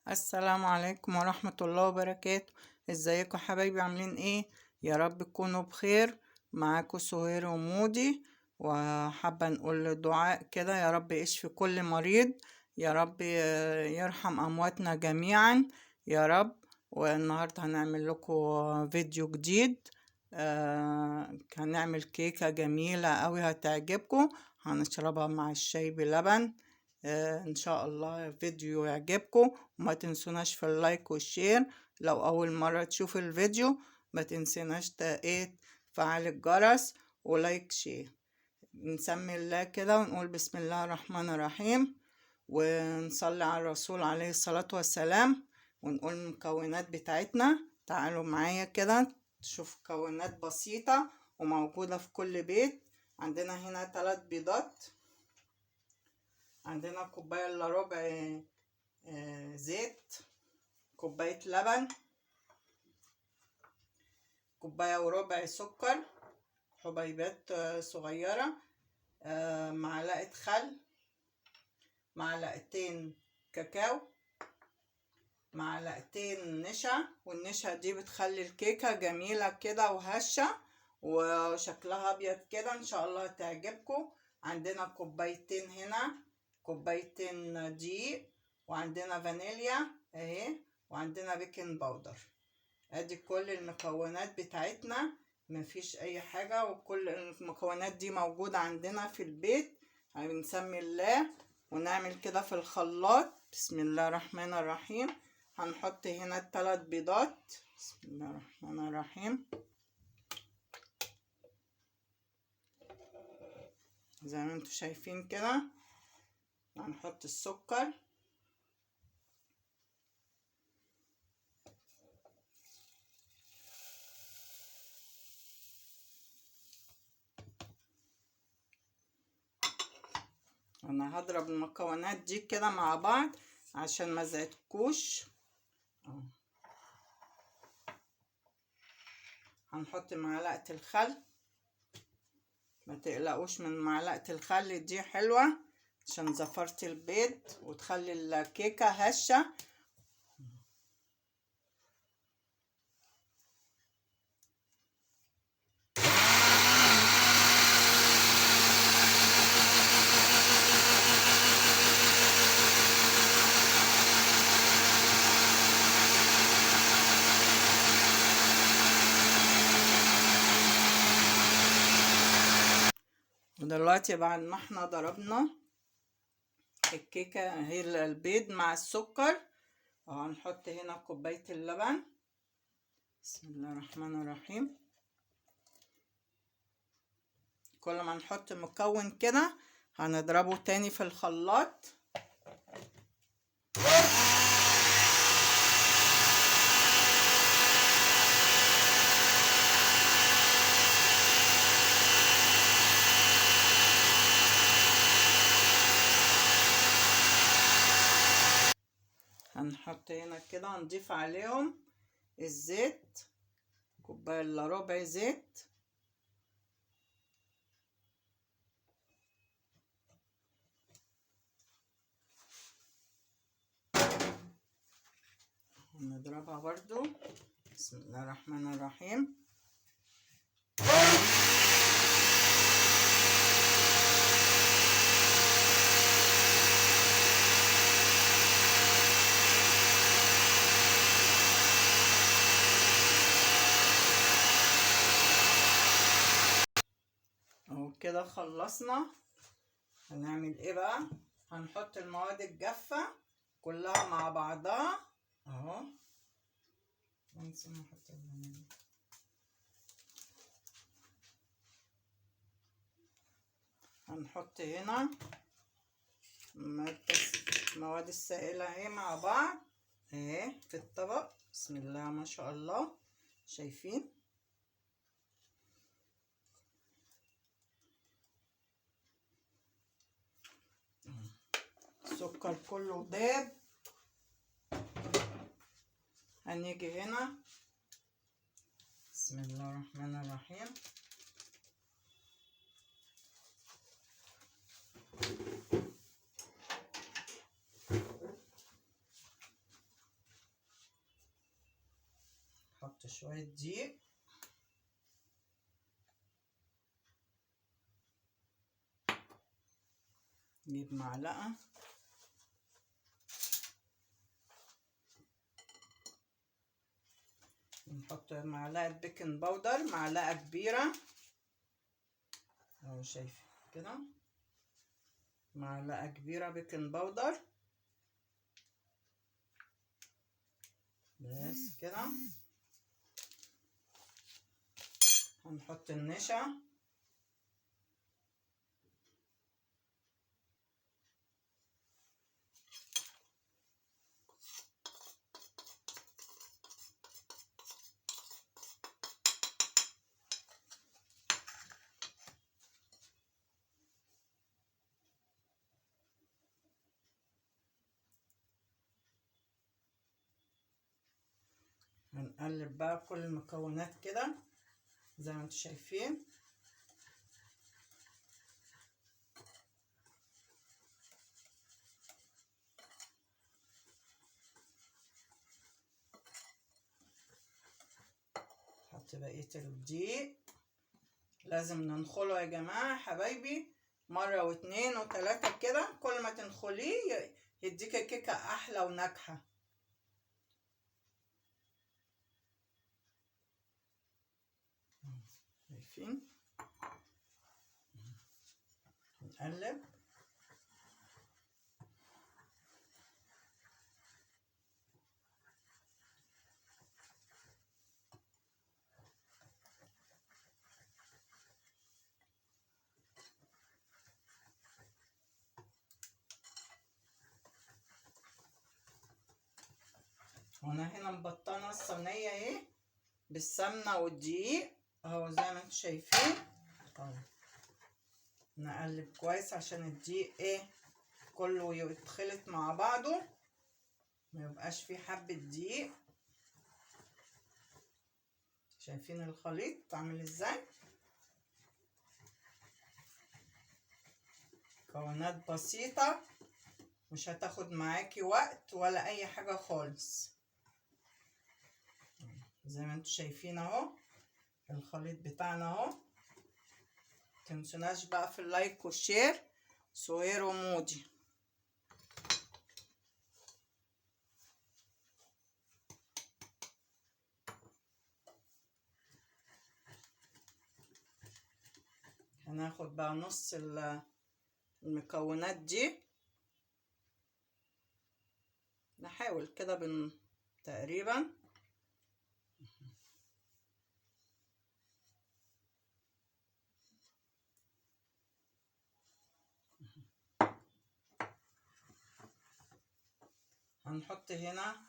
السلام عليكم ورحمة الله وبركاته. ازيكم حبايبي، عاملين ايه؟ يا رب تكونوا بخير. معاكم سهير ومودي، وحابة نقول دعاء كده: يا رب يشفي كل مريض، يا رب يرحم أمواتنا جميعا يا رب. والنهاردة هنعمل لكم فيديو جديد. هنعمل كيكة جميلة أوي هتعجبكم، هنشربها مع الشاي بلبن. ان شاء الله فيديو يعجبكم، وما تنسوناش في اللايك والشير. لو اول مرة تشوف الفيديو ما تنسوناش تفعل الجرس ولايك شير. نسمي الله كده ونقول بسم الله الرحمن الرحيم، ونصلي على الرسول عليه الصلاة والسلام، ونقول المكونات بتاعتنا. تعالوا معايا كده تشوف مكونات بسيطة وموجودة في كل بيت. عندنا هنا 3 بيضات، عندنا كوباية الا ربع زيت، كوباية لبن، كوباية وربع سكر حبيبات صغيرة، معلقة خل، معلقتين كاكاو، معلقتين نشا. والنشا دي بتخلي الكيكة جميلة كده وهشة وشكلها ابيض كده، ان شاء الله تعجبكم. عندنا كوبايتين هنا، كوبايتين دقيق، وعندنا فانيليا اهي، وعندنا بيكنج باودر. ادي كل المكونات بتاعتنا، مفيش اي حاجة، وكل المكونات دي موجودة عندنا في البيت. بنسمي الله ونعمل كده في الخلاط. بسم الله الرحمن الرحيم. هنحط هنا 3 بيضات. بسم الله الرحمن الرحيم. زي ما انتوا شايفين كده. هنحط السكر، انا هضرب المكونات دي كده مع بعض عشان ما زعتكوش. هنحط معلقة الخل، ما تقلقوش من معلقة الخل دي، حلوة عشان زفرة البيض وتخلي الكيكة هشة. ودلوقتي بعد ما احنا ضربنا الكيكة هي البيض مع السكر، هنحط هنا كوباية اللبن. بسم الله الرحمن الرحيم. كل ما نحط مكون كده هنضربه تاني في الخلاط. هنحط هنا كده، هنضيف عليهم الزيت، كوباية الا ربع زيت، ونضربها برضو. بسم الله الرحمن الرحيم. اهو كده خلصنا. هنعمل ايه بقى؟ هنحط المواد الجافة كلها مع بعضها اهو. هنحط هنا المواد السائلة اهي مع بعض اهي في الطبق. بسم الله ما شاء الله، شايفين؟ السكر كله داب. هنيجي هنا. بسم الله الرحمن الرحيم. نحط شوية دقيق، نجيب معلقة، نحط معلقة بيكنج باودر، معلقة كبيرة اهو شايفة كده، معلقة كبيرة بيكنج باودر بس كده. هنحط النشا، هنقلب بقى كل المكونات كده زي ما انتم شايفين. نحط بقية الدقيق، لازم ننخله يا جماعة حبايبي مرة واتنين وتلاتة كده، كل ما تنخليه يديك الكيكة احلى وناجحة. شايفين؟ نقلب، وانا هنا مبطنه الصينيه اهي بالسمنه والدقيق اهو زي ما انتم شايفين اهو. نقلب كويس عشان الدقيق ايه كله يتخلط مع بعضه، ما يبقاش فيه حبه دقيق. شايفين الخليط عامل ازاي؟ مكونات بسيطه مش هتاخد معاكي وقت ولا اي حاجه خالص. زي ما انتم شايفين اهو الخليط بتاعنا اهو. متنسوناش بقى في اللايك والشير. سهير ومودي. هناخد بقى نص المكونات دي، نحاول كده تقريبا هنحط هنا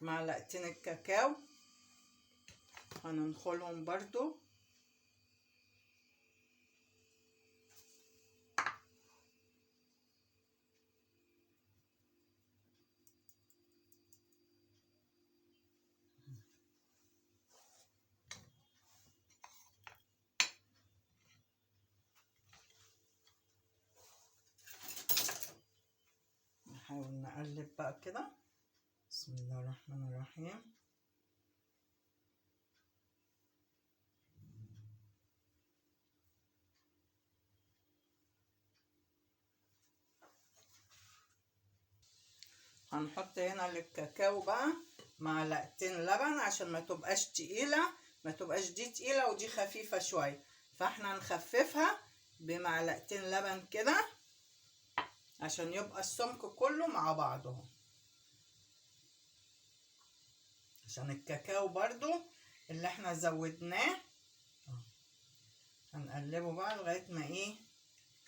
معلقتين الكاكاو، هننخلهم برضو. نحاول نقلب بقى كده. بسم الله الرحمن الرحيم. هنحط هنا للكاكاو بقى معلقتين لبن عشان ما تبقاش تقيلة، ما تبقاش دي تقيلة ودي خفيفة شوية، فاحنا نخففها بمعلقتين لبن كده عشان يبقى السمك كله مع بعضه، عشان الكاكاو برضو اللي احنا زودناه. هنقلبه بقى لغاية ما ايه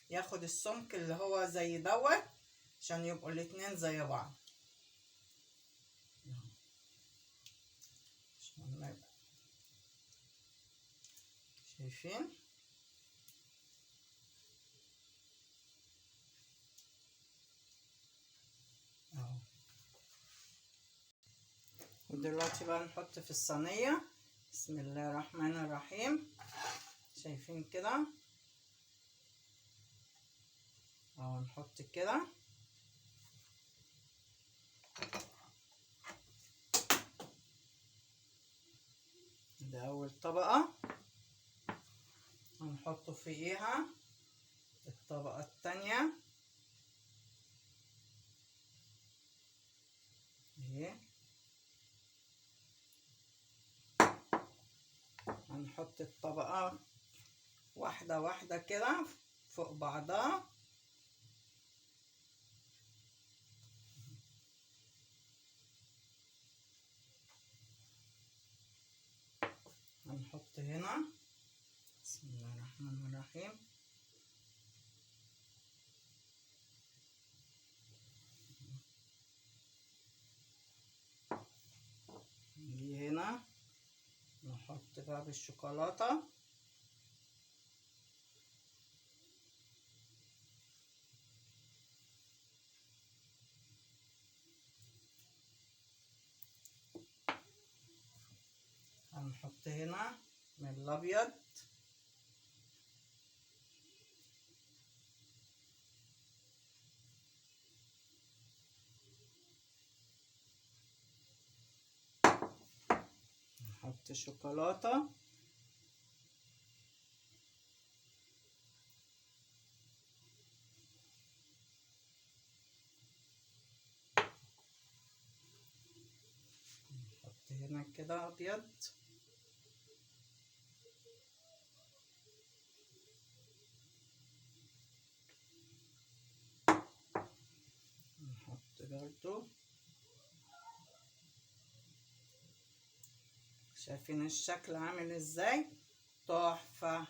ياخد السمك اللي هو زي دوت عشان يبقوا الاتنين زي بعض. شايفين اهو. ودلوقتي بقى نحط في الصينية. بسم الله الرحمن الرحيم. شايفين كده اهو، نحط كده طبقة هنحط فوقيها الطبقة التانية اهي، هنحط الطبقة واحدة واحدة كده فوق بعضها. هنحط هنا بسم الله الرحمن الرحيم نيجي هنا نحط بقى بالشوكولاتة هنحط هنا من الابيض نحط شوكولاتة نحط هنا كده ابيض نحط برضو. شايفين الشكل عامل ازاي؟ تحفة.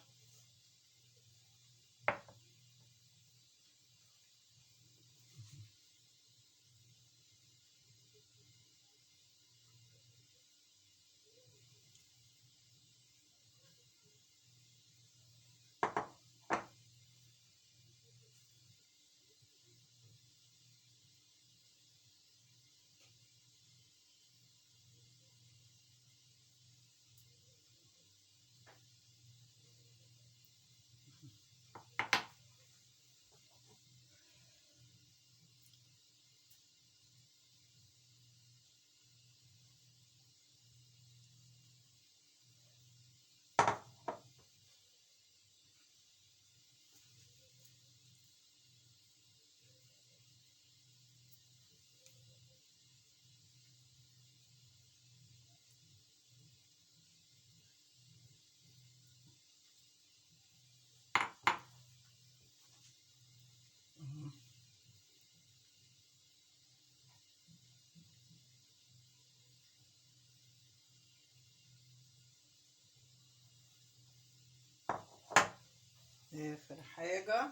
اخر حاجة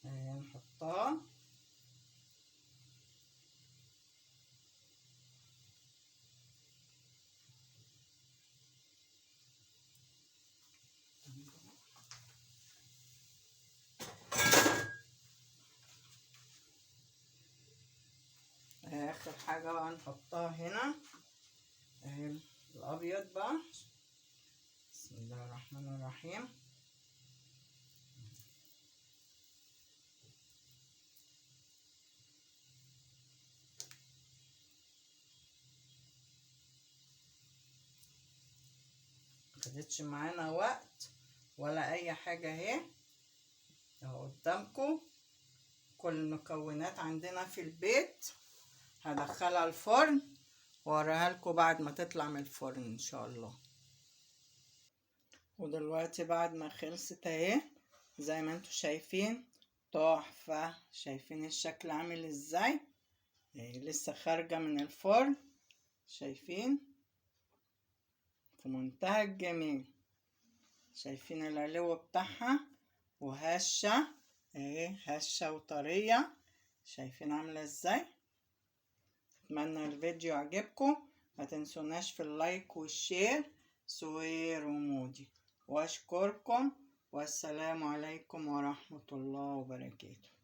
نحطها اخر حاجة بقى نحطها هنا اهي الابيض بقى بسم الله الرحمن الرحيم. مخدتش معانا وقت ولا اي حاجة اهي اهو قدامكم كل المكونات عندنا في البيت. هدخلها الفرن واوريها لكم بعد ما تطلع من الفرن ان شاء الله. ودلوقتي بعد ما خلصت اهي زي ما انتوا شايفين تحفة. شايفين الشكل عامل ازاي؟ لسه خارجة من الفرن شايفين في منتهى الجمال. شايفين العلو بتاعها وهشة اهي هشة وطرية. شايفين عاملة ازاي؟ اتمنى الفيديو عجبكم. ما تنسوناش في اللايك والشير. سهير ومودي واشكركم والسلام عليكم ورحمة الله وبركاته.